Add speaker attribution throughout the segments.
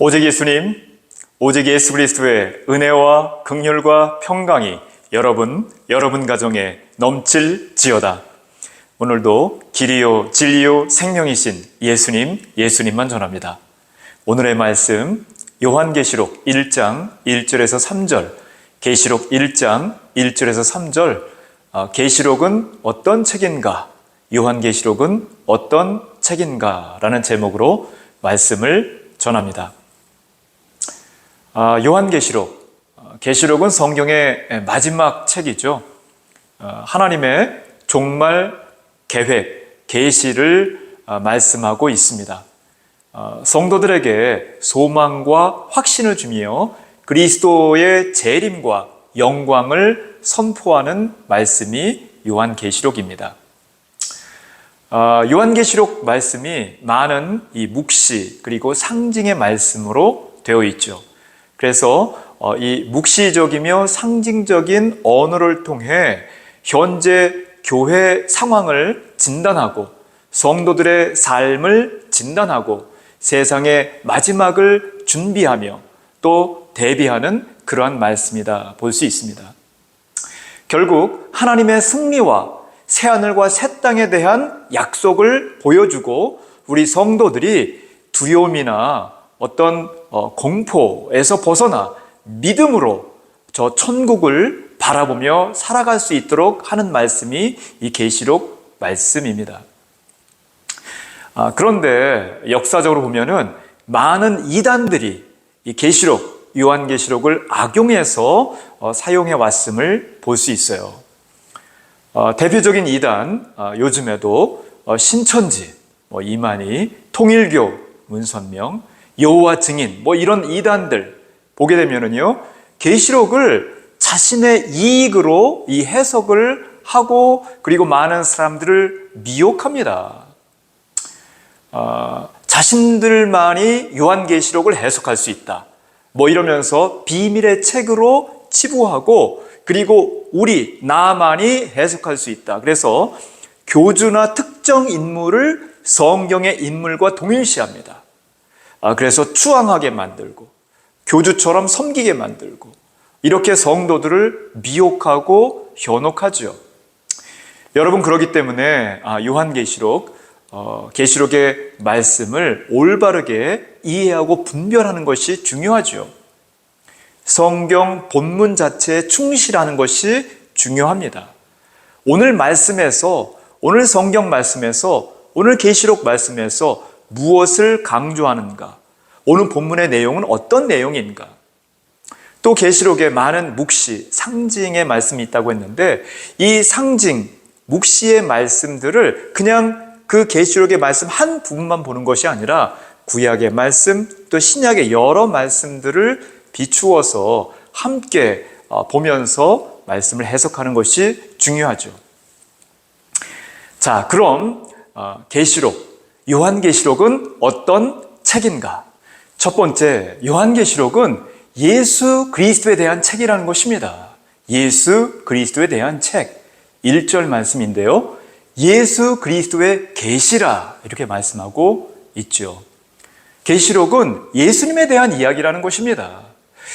Speaker 1: 오직 예수님, 오직 예수 그리스도의 은혜와 긍휼과 평강이 여러분 가정에 넘칠지어다. 오늘도 길이요 진리요 생명이신 예수님만 전합니다. 오늘의 말씀 요한계시록 1장 1절에서 3절, 계시록 1장 1절에서 3절, 계시록은 어떤 책인가? 요한계시록은 어떤 책인가? 라는 제목으로 말씀을 전합니다. 계시록은 성경의 마지막 책이죠. 하나님의 종말 계획, 계시를 말씀하고 있습니다. 성도들에게 소망과 확신을 주며 그리스도의 재림과 영광을 선포하는 말씀이 요한계시록입니다. 요한계시록 말씀이 많은 이 묵시 그리고 상징의 말씀으로 되어 있죠. 그래서 이 묵시적이며 상징적인 언어를 통해 현재 교회 상황을 진단하고 성도들의 삶을 진단하고 세상의 마지막을 준비하며 또 대비하는 그러한 말씀이다 볼 수 있습니다. 결국 하나님의 승리와 새하늘과 새 땅에 대한 약속을 보여주고 우리 성도들이 두려움이나 어떤 공포에서 벗어나 믿음으로 저 천국을 바라보며 살아갈 수 있도록 하는 말씀이 이 계시록 말씀입니다. 그런데 역사적으로 보면은 많은 이단들이 이 계시록, 요한계시록을 악용해서 사용해 왔음을 볼 수 있어요. 대표적인 이단, 요즘에도 신천지, 이만희, 통일교, 문선명, 여호와 증인, 이런 이단들 보게 되면은요, 계시록을 자신의 이익으로 이 해석을 하고 그리고 많은 사람들을 미혹합니다. 자신들만이 요한계시록을 해석할 수 있다. 이러면서 비밀의 책으로 치부하고 그리고 나만이 해석할 수 있다. 그래서 교주나 특정 인물을 성경의 인물과 동일시합니다. 그래서 추앙하게 만들고 교주처럼 섬기게 만들고 이렇게 성도들을 미혹하고 현혹하죠. 여러분, 그렇기 때문에 요한계시록, 계시록의 말씀을 올바르게 이해하고 분별하는 것이 중요하죠. 성경 본문 자체에 충실하는 것이 중요합니다. 오늘 성경 말씀에서, 오늘 계시록 말씀에서 무엇을 강조하는가? 오늘 본문의 내용은 어떤 내용인가? 또 계시록에 많은 묵시, 상징의 말씀이 있다고 했는데 이 상징, 묵시의 말씀들을 그냥 그 계시록의 말씀 한 부분만 보는 것이 아니라 구약의 말씀, 또 신약의 여러 말씀들을 비추어서 함께 보면서 말씀을 해석하는 것이 중요하죠. 자, 그럼 요한계시록은 어떤 책인가? 첫 번째, 요한계시록은 예수 그리스도에 대한 책이라는 것입니다. 예수 그리스도에 대한 책. 1절 말씀인데요. 예수 그리스도의 계시라 이렇게 말씀하고 있죠. 계시록은 예수님에 대한 이야기라는 것입니다.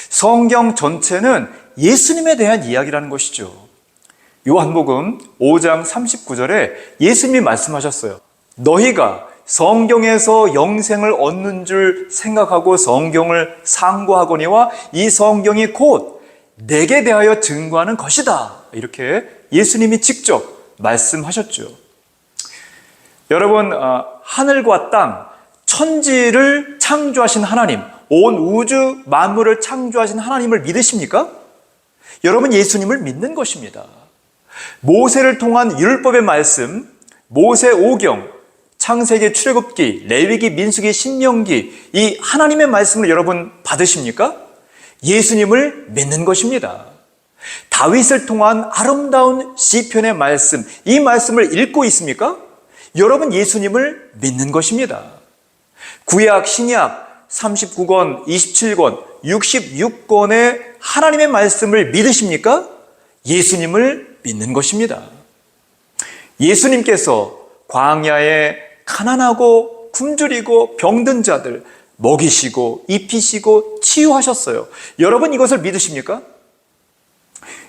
Speaker 1: 성경 전체는 예수님에 대한 이야기라는 것이죠. 요한복음 5장 39절에 예수님이 말씀하셨어요. 너희가 성경에서 영생을 얻는 줄 생각하고 성경을 상고하거니와 이 성경이 곧 내게 대하여 증거하는 것이다. 이렇게 예수님이 직접 말씀하셨죠. 여러분, 하늘과 땅, 천지를 창조하신 하나님, 온 우주 만물을 창조하신 하나님을 믿으십니까? 여러분, 예수님을 믿는 것입니다. 모세를 통한 율법의 말씀, 모세 오경, 창세기, 출애굽기, 레위기, 민수기, 신명기, 이 하나님의 말씀을 여러분 받으십니까? 예수님을 믿는 것입니다. 다윗을 통한 아름다운 시편의 말씀, 이 말씀을 읽고 있습니까? 여러분, 예수님을 믿는 것입니다. 구약, 신약 39권, 27권, 66권의 하나님의 말씀을 믿으십니까? 예수님을 믿는 것입니다. 예수님께서 광야에 가난하고 굶주리고 병든 자들, 먹이시고 입히시고 치유하셨어요. 여러분 이것을 믿으십니까?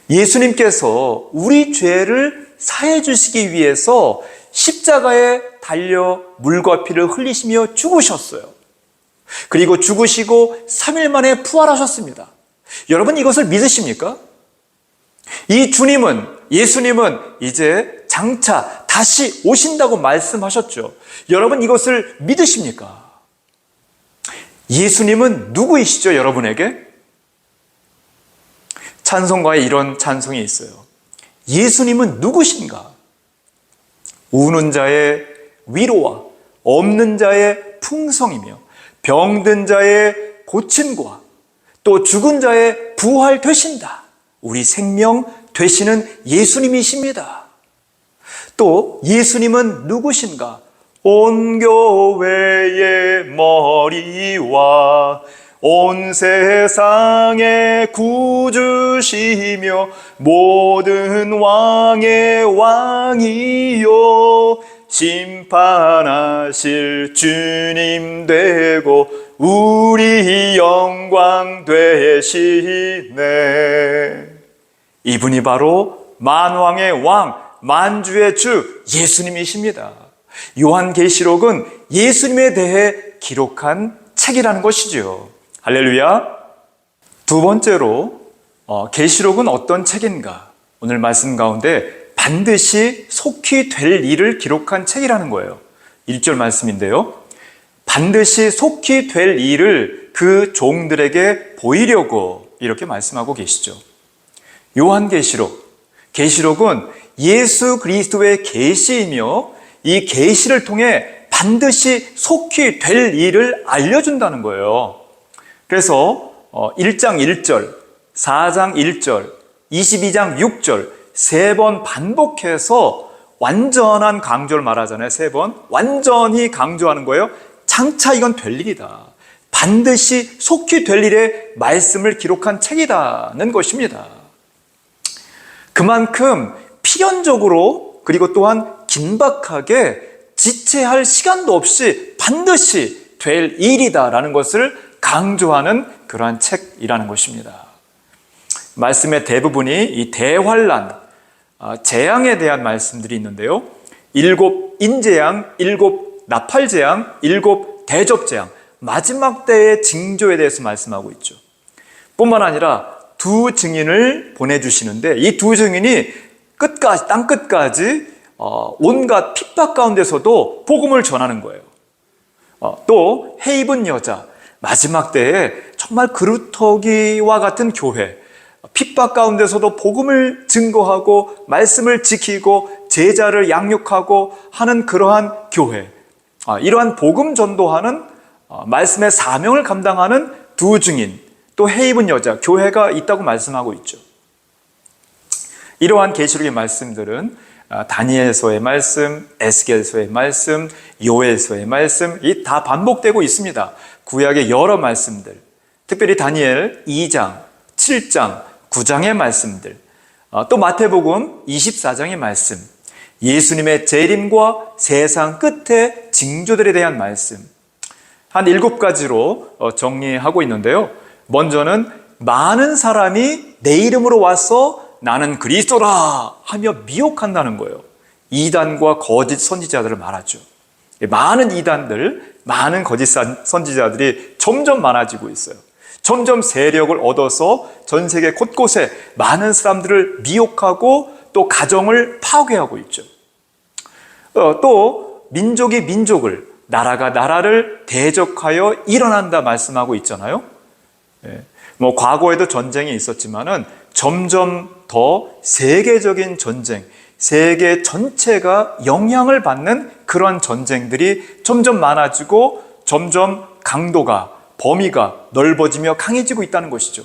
Speaker 1: 예수님께서 우리 죄를 사해 주시기 위해서 십자가에 달려 물과 피를 흘리시며 죽으셨어요. 그리고 죽으시고 3일 만에 부활하셨습니다. 여러분 이것을 믿으십니까? 이 주님은, 예수님은 이제 장차 다시 오신다고 말씀하셨죠. 여러분 이것을 믿으십니까? 예수님은 누구이시죠, 여러분에게? 찬송가에 이런 찬송이 있어요. 예수님은 누구신가? 우는 자의 위로와 없는 자의 풍성이며 병든 자의 고침과 또 죽은 자의 부활 되신다. 우리 생명 되시는 예수님이십니다. 또 예수님은 누구신가? 온 교회의 머리와 온 세상의 구주시며 모든 왕의 왕이요 심판하실 주님 되고 우리 영광 되시네. 이분이 바로 만왕의 왕, 만주의 주 예수님이십니다. 요한계시록은 예수님에 대해 기록한 책이라는 것이죠. 할렐루야. 두 번째로 계시록은 어떤 책인가? 오늘 말씀 가운데 반드시 속히 될 일을 기록한 책이라는 거예요. 1절 말씀인데요. 반드시 속히 될 일을 그 종들에게 보이려고 이렇게 말씀하고 계시죠. 요한계시록, 계시록은 예수 그리스도의 계시이며 이 계시를 통해 반드시 속히 될 일을 알려준다는 거예요. 그래서 1장 1절, 4장 1절, 22장 6절 세 번 반복해서 완전한 강조를 말하잖아요. 세 번 완전히 강조하는 거예요. 장차 이건 될 일이다. 반드시 속히 될 일의 말씀을 기록한 책이라는 것입니다. 그만큼 필연적으로 그리고 또한 긴박하게 지체할 시간도 없이 반드시 될 일이다라는 것을 강조하는 그러한 책이라는 것입니다. 말씀의 대부분이 이 대환란, 재앙에 대한 말씀들이 있는데요. 7 인재앙, 7 나팔재앙, 7 대접재앙, 마지막 때의 징조에 대해서 말씀하고 있죠. 뿐만 아니라 두 증인을 보내주시는데 이 두 증인이 끝까지, 땅끝까지 온갖 핍박 가운데서도 복음을 전하는 거예요. 또 해 입은 여자, 마지막 때에 정말 그루터기와 같은 교회, 핍박 가운데서도 복음을 증거하고 말씀을 지키고 제자를 양육하고 하는 그러한 교회, 이러한 복음 전도하는 말씀의 사명을 감당하는 두 증인, 또 해 입은 여자, 교회가 있다고 말씀하고 있죠. 이러한 계시록의 말씀들은 다니엘서의 말씀, 에스겔서의 말씀, 요엘서의 말씀, 이 다 반복되고 있습니다. 구약의 여러 말씀들, 특별히 다니엘 2장, 7장, 9장의 말씀들, 또 마태복음 24장의 말씀, 예수님의 재림과 세상 끝의 징조들에 대한 말씀, 한 7가지로 정리하고 있는데요. 먼저는 많은 사람이 내 이름으로 와서 나는 그리스도라 하며 미혹한다는 거예요. 이단과 거짓 선지자들을 말하죠. 많은 이단들, 많은 거짓 선지자들이 점점 많아지고 있어요. 점점 세력을 얻어서 전 세계 곳곳에 많은 사람들을 미혹하고 또 가정을 파괴하고 있죠. 또 민족이 민족을, 나라가 나라를 대적하여 일어난다 말씀하고 있잖아요. 과거에도 전쟁이 있었지만은 점점 더 세계적인 전쟁, 세계 전체가 영향을 받는 그런 전쟁들이 점점 많아지고 점점 강도가, 범위가 넓어지며 강해지고 있다는 것이죠.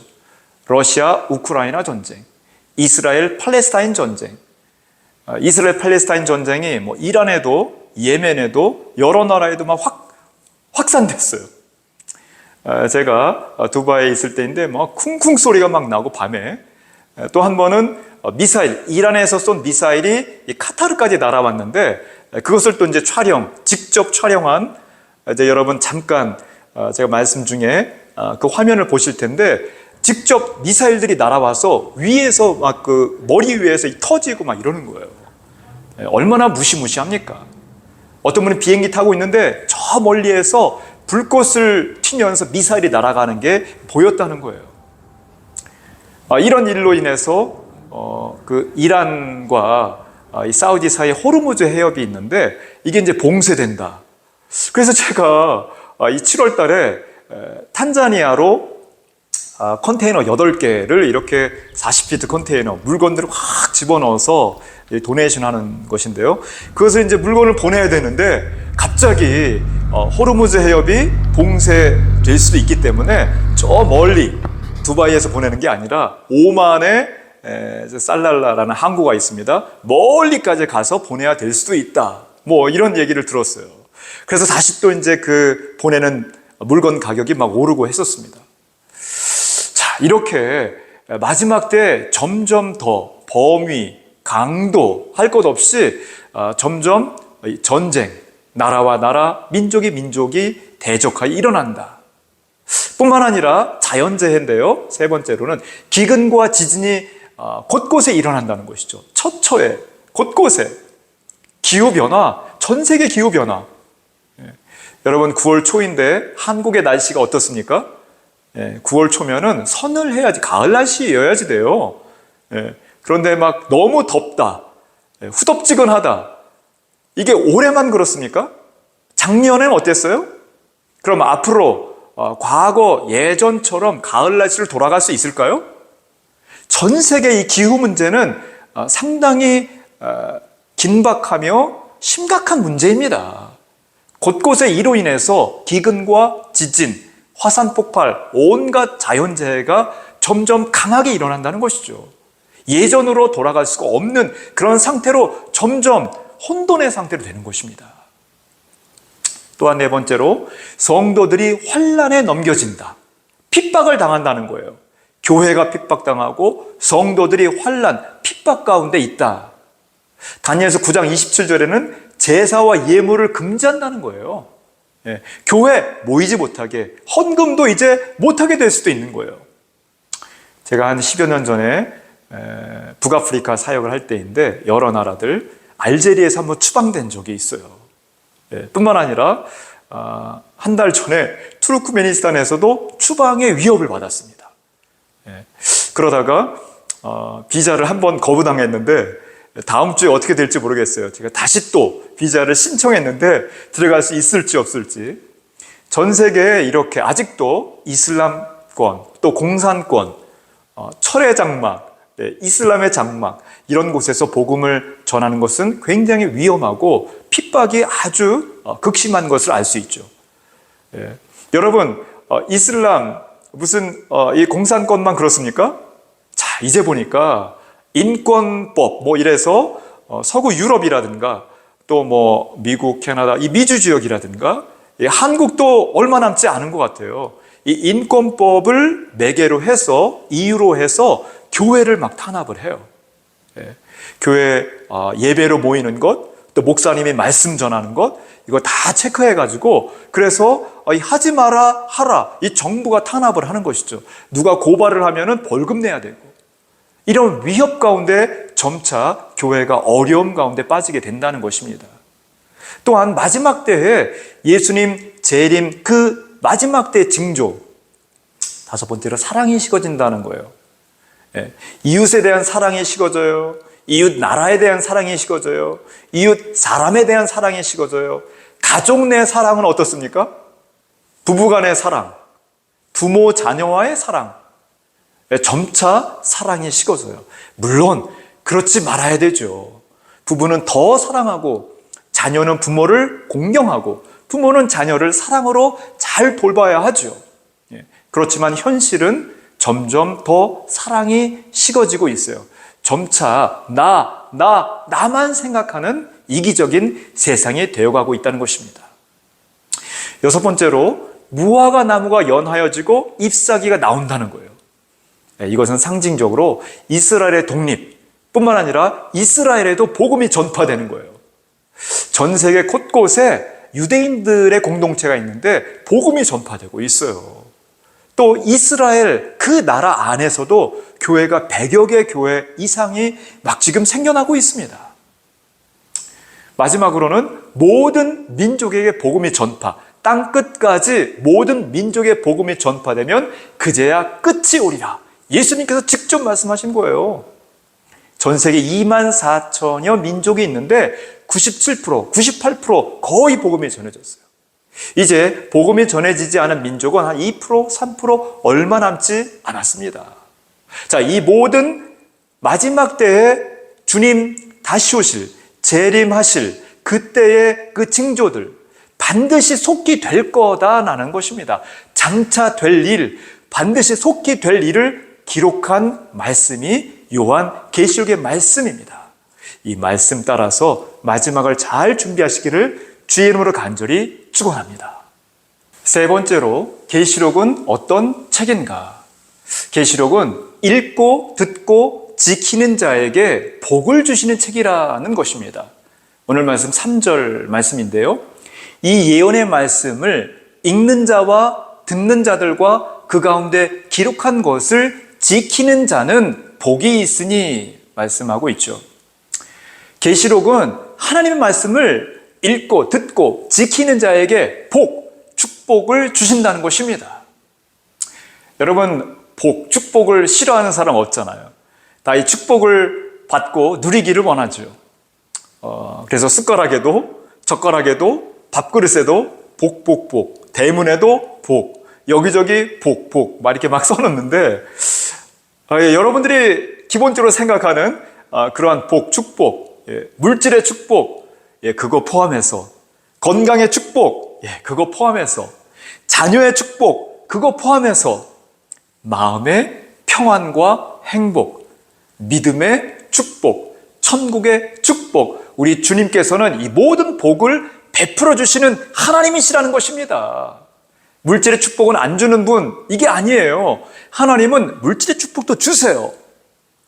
Speaker 1: 러시아, 우크라이나 전쟁, 이스라엘, 팔레스타인 전쟁, 이스라엘, 팔레스타인 전쟁이 이란에도, 예멘에도, 여러 나라에도 막 확산됐어요. 제가 두바이에 있을 때인데 쿵쿵 소리가 막 나고 밤에, 또 한 번은 미사일, 이란에서 쏜 미사일이 카타르까지 날아왔는데 그것을 또 이제 직접 촬영한, 이제 여러분 잠깐 제가 말씀 중에 그 화면을 보실 텐데 직접 미사일들이 날아와서 위에서 막 그 머리 위에서 터지고 막 이러는 거예요. 얼마나 무시무시합니까? 어떤 분이 비행기 타고 있는데 저 멀리에서 불꽃을 튀면서 미사일이 날아가는 게 보였다는 거예요. 이런 일로 인해서 그 이란과 이 사우디 사이에 호르무즈 해협이 있는데 이게 이제 봉쇄된다. 그래서 제가 이 7월 달에 탄자니아로 컨테이너 8개를 이렇게 40피트 컨테이너 물건들을 확 집어넣어서 도네이션 하는 것인데요. 그것을 이제 물건을 보내야 되는데 갑자기 호르무즈 해협이 봉쇄될 수도 있기 때문에 저 멀리 두바이에서 보내는 게 아니라 오만에 살랄라라는 항구가 있습니다. 멀리까지 가서 보내야 될 수도 있다. 뭐 이런 얘기를 들었어요. 그래서 다시 또 이제 그 보내는 물건 가격이 막 오르고 했었습니다. 자, 이렇게 마지막 때 점점 더 범위, 강도 할 것 없이 점점 전쟁, 나라와 나라, 민족이 대적하여 일어난다. 뿐만 아니라 자연재해인데요. 세 번째로는 기근과 지진이 곳곳에 일어난다는 것이죠. 처처에, 곳곳에. 기후변화, 전 세계 기후변화. 여러분 9월 초인데 한국의 날씨가 어떻습니까? 9월 초면은 서늘해야지, 가을 날씨여야지 돼요. 그런데 막 너무 덥다, 후덥지근하다. 이게 올해만 그렇습니까? 작년엔 어땠어요? 그럼 앞으로 과거 예전처럼 가을 날씨를 돌아갈 수 있을까요? 전 세계 이 기후 문제는 상당히 긴박하며 심각한 문제입니다. 곳곳에 이로 인해서 기근과 지진, 화산 폭발, 온갖 자연재해가 점점 강하게 일어난다는 것이죠. 예전으로 돌아갈 수가 없는 그런 상태로 점점 혼돈의 상태로 되는 것입니다. 또한 네 번째로 성도들이 환난에 넘겨진다. 핍박을 당한다는 거예요. 교회가 핍박당하고 성도들이 환난, 핍박 가운데 있다. 다니엘서 9장 27절에는 제사와 예물을 금지한다는 거예요. 교회 모이지 못하게, 헌금도 이제 못하게 될 수도 있는 거예요. 제가 한 10여 년 전에 북아프리카 사역을 할 때인데 여러 나라들, 알제리에서 한번 추방된 적이 있어요. 뿐만 아니라 한 달 전에 투르크메니스탄에서도 추방의 위협을 받았습니다. 그러다가 비자를 한번 거부당했는데 다음 주에 어떻게 될지 모르겠어요. 제가 다시 또 비자를 신청했는데 들어갈 수 있을지 없을지. 전 세계에 이렇게 아직도 이슬람권, 또 공산권, 철의 장막, 이슬람의 장막, 이런 곳에서 복음을 전하는 것은 굉장히 위험하고 핍박이 아주 극심한 것을 알 수 있죠. 여러분, 이슬람 무슨 이 공산권만 그렇습니까? 자, 이제 보니까 인권법 뭐 이래서 서구 유럽이라든가 또 뭐 미국, 캐나다 이 미주 지역이라든가 한국도 얼마 남지 않은 것 같아요. 이 인권법을 매개로 해서 이유로 해서 교회를 막 탄압을 해요. 교회 예배로 모이는 것, 또 목사님이 말씀 전하는 것, 이거 다 체크해가지고 그래서 하지 마라 하라, 이 정부가 탄압을 하는 것이죠. 누가 고발을 하면은 벌금 내야 되고, 이런 위협 가운데 점차 교회가 어려움 가운데 빠지게 된다는 것입니다. 또한 마지막 때에 예수님 재림 그 마지막 때의 징조, 다섯 번째로 사랑이 식어진다는 거예요. 이웃에 대한 사랑이 식어져요. 이웃 나라에 대한 사랑이 식어져요. 이웃 사람에 대한 사랑이 식어져요. 가족 내 사랑은 어떻습니까? 부부간의 사랑, 부모 자녀와의 사랑, 점차 사랑이 식어져요. 물론 그렇지 말아야 되죠. 부부는 더 사랑하고 자녀는 부모를 공경하고 부모는 자녀를 사랑으로 잘 돌봐야 하죠. 그렇지만 현실은 점점 더 사랑이 식어지고 있어요. 점차 나만 생각하는 이기적인 세상이 되어가고 있다는 것입니다. 여섯 번째로 무화과 나무가 연하여지고 잎사귀가 나온다는 거예요. 이것은 상징적으로 이스라엘의 독립뿐만 아니라 이스라엘에도 복음이 전파되는 거예요. 전 세계 곳곳에 유대인들의 공동체가 있는데 복음이 전파되고 있어요. 또 이스라엘 그 나라 안에서도 교회가 100여 개 교회 이상이 막 지금 생겨나고 있습니다. 마지막으로는 모든 민족에게 복음이 전파, 땅끝까지 모든 민족의 복음이 전파되면 그제야 끝이 오리라. 예수님께서 직접 말씀하신 거예요. 전 세계 2만 4천여 민족이 있는데 97%, 98% 거의 복음이 전해졌어요. 이제 복음이 전해지지 않은 민족은 한 2%, 3% 얼마 남지 않았습니다. 자, 이 모든 마지막 때에 주님 다시 오실, 재림하실 그때의 그 징조들 반드시 속히 될 거다라는 것입니다. 장차 될 일, 반드시 속히 될 일을 기록한 말씀이 요한 계시록의 말씀입니다. 이 말씀 따라서 마지막을 잘 준비하시기를 주의 이름으로 간절히 축원합니다. 세 번째로 계시록은 어떤 책인가? 계시록은 읽고 듣고 지키는 자에게 복을 주시는 책이라는 것입니다. 오늘 말씀 3절 말씀인데요. 이 예언의 말씀을 읽는 자와 듣는 자들과 그 가운데 기록한 것을 지키는 자는 복이 있으니 말씀하고 있죠. 계시록은 하나님의 말씀을 읽고 듣고 지키는 자에게 복, 축복을 주신다는 것입니다. 여러분, 복, 축복을 싫어하는 사람 없잖아요. 다 이 축복을 받고 누리기를 원하죠. 그래서 숟가락에도 젓가락에도 밥그릇에도 복, 복, 복, 대문에도 복, 여기저기 복, 복 막 이렇게 막 써놓는데 여러분들이 기본적으로 생각하는 그러한 복, 축복, 물질의 축복, 그거 포함해서 건강의 축복, 그거 포함해서 자녀의 축복, 그거 포함해서 마음의 평안과 행복, 믿음의 축복, 천국의 축복, 우리 주님께서는 이 모든 복을 베풀어 주시는 하나님이시라는 것입니다. 물질의 축복은 안 주는 분, 이게 아니에요. 하나님은 물질의 축복도 주세요.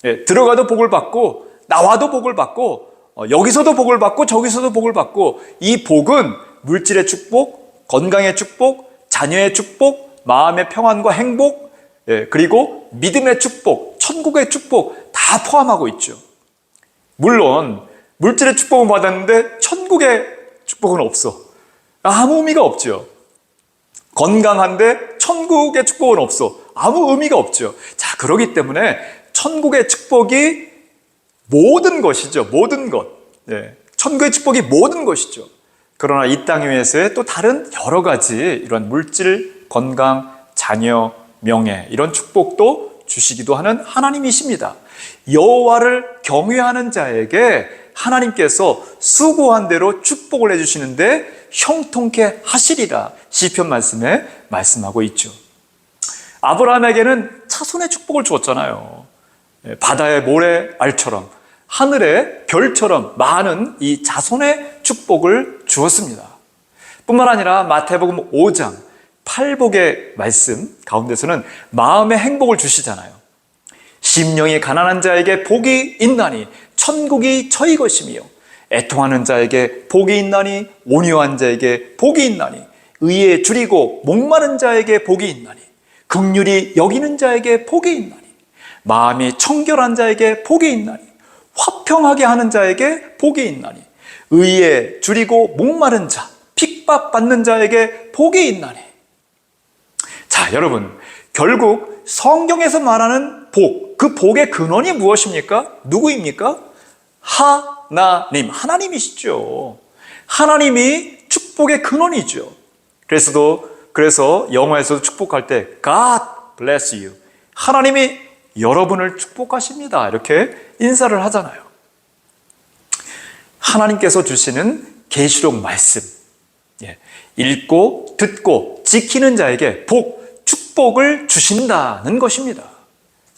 Speaker 1: 들어가도 복을 받고 나와도 복을 받고 여기서도 복을 받고 저기서도 복을 받고, 이 복은 물질의 축복, 건강의 축복, 자녀의 축복, 마음의 평안과 행복, 그리고 믿음의 축복, 천국의 축복 다 포함하고 있죠. 물론 물질의 축복은 받았는데 천국의 축복은 없어. 아무 의미가 없죠. 건강한데 천국의 축복은 없어. 아무 의미가 없죠. 자, 그렇기 때문에 천국의 축복이 모든 것이죠. 모든 것. 천국의 축복이 모든 것이죠. 그러나 이 땅 위에서의 또 다른 여러 가지 이런 물질, 건강, 자녀, 명예, 이런 축복도 주시기도 하는 하나님이십니다. 여호와를 경외하는 자에게 하나님께서 수고한 대로 축복을 해주시는데 형통케 하시리라 시편 말씀에 말씀하고 있죠. 아브라함에게는 차손의 축복을 주었잖아요. 바다의 모래알처럼 하늘의 별처럼 많은 이 자손의 축복을 주었습니다. 뿐만 아니라 마태복음 5장 8복의 말씀 가운데서는 마음의 행복을 주시잖아요. 심령이 가난한 자에게 복이 있나니 천국이 저희 것이며, 애통하는 자에게 복이 있나니 온유한 자에게 복이 있나니, 의에 줄이고 목마른 자에게 복이 있나니, 긍휼히 여기는 자에게 복이 있나니, 마음이 청결한 자에게 복이 있나니, 화평하게 하는 자에게 복이 있나니, 의에 줄이고 목마른 자, 핍박받는 자에게 복이 있나니. 자, 여러분, 결국 성경에서 말하는 복, 그 복의 근원이 무엇입니까? 누구입니까? 하나님, 하나님이시죠. 하나님이 축복의 근원이죠. 그래서 영어에서도 축복할 때 God bless you, 하나님이 여러분을 축복하십니다, 이렇게 인사를 하잖아요. 하나님께서 주시는 계시록 말씀, 읽고 듣고 지키는 자에게 복, 축복을 주신다는 것입니다.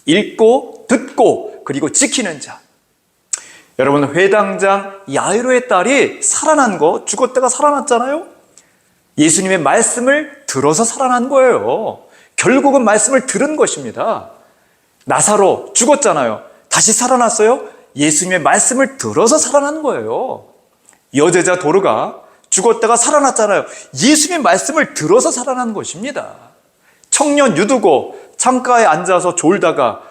Speaker 1: 읽고 듣고 그리고 지키는 자. 여러분, 회당장 야이로의 딸이 살아난 거, 죽었다가 살아났잖아요. 예수님의 말씀을 들어서 살아난 거예요. 결국은 말씀을 들은 것입니다. 나사로 죽었잖아요. 다시 살아났어요. 예수님의 말씀을 들어서 살아난 거예요. 여제자 도르가 죽었다가 살아났잖아요. 예수님 말씀을 들어서 살아난 것입니다. 청년 유두고 창가에 앉아서 졸다가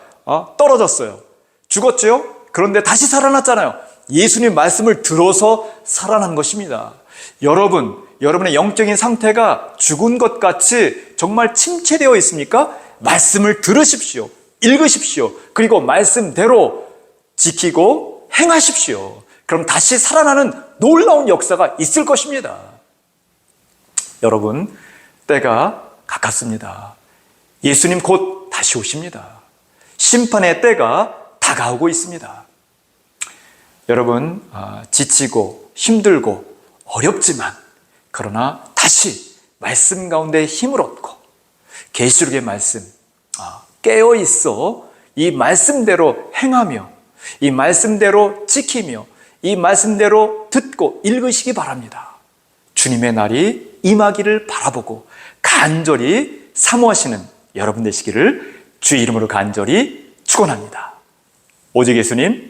Speaker 1: 떨어졌어요. 죽었죠? 그런데 다시 살아났잖아요. 예수님 말씀을 들어서 살아난 것입니다. 여러분의 영적인 상태가 죽은 것 같이 정말 침체되어 있습니까? 말씀을 들으십시오. 읽으십시오. 그리고 말씀대로 지키고 행하십시오. 그럼 다시 살아나는 놀라운 역사가 있을 것입니다. 여러분, 때가 가깝습니다. 예수님 곧 다시 오십니다. 심판의 때가 다가오고 있습니다. 여러분, 지치고 힘들고 어렵지만 그러나 다시 말씀 가운데 힘을 얻고 계시록의 말씀 깨어있어 이 말씀대로 행하며 이 말씀대로 지키며 이 말씀대로 듣고 읽으시기 바랍니다. 주님의 날이 임하기를 바라보고 간절히 사모하시는 여러분 되시기를 주의 이름으로 간절히 축원합니다. 오직 예수님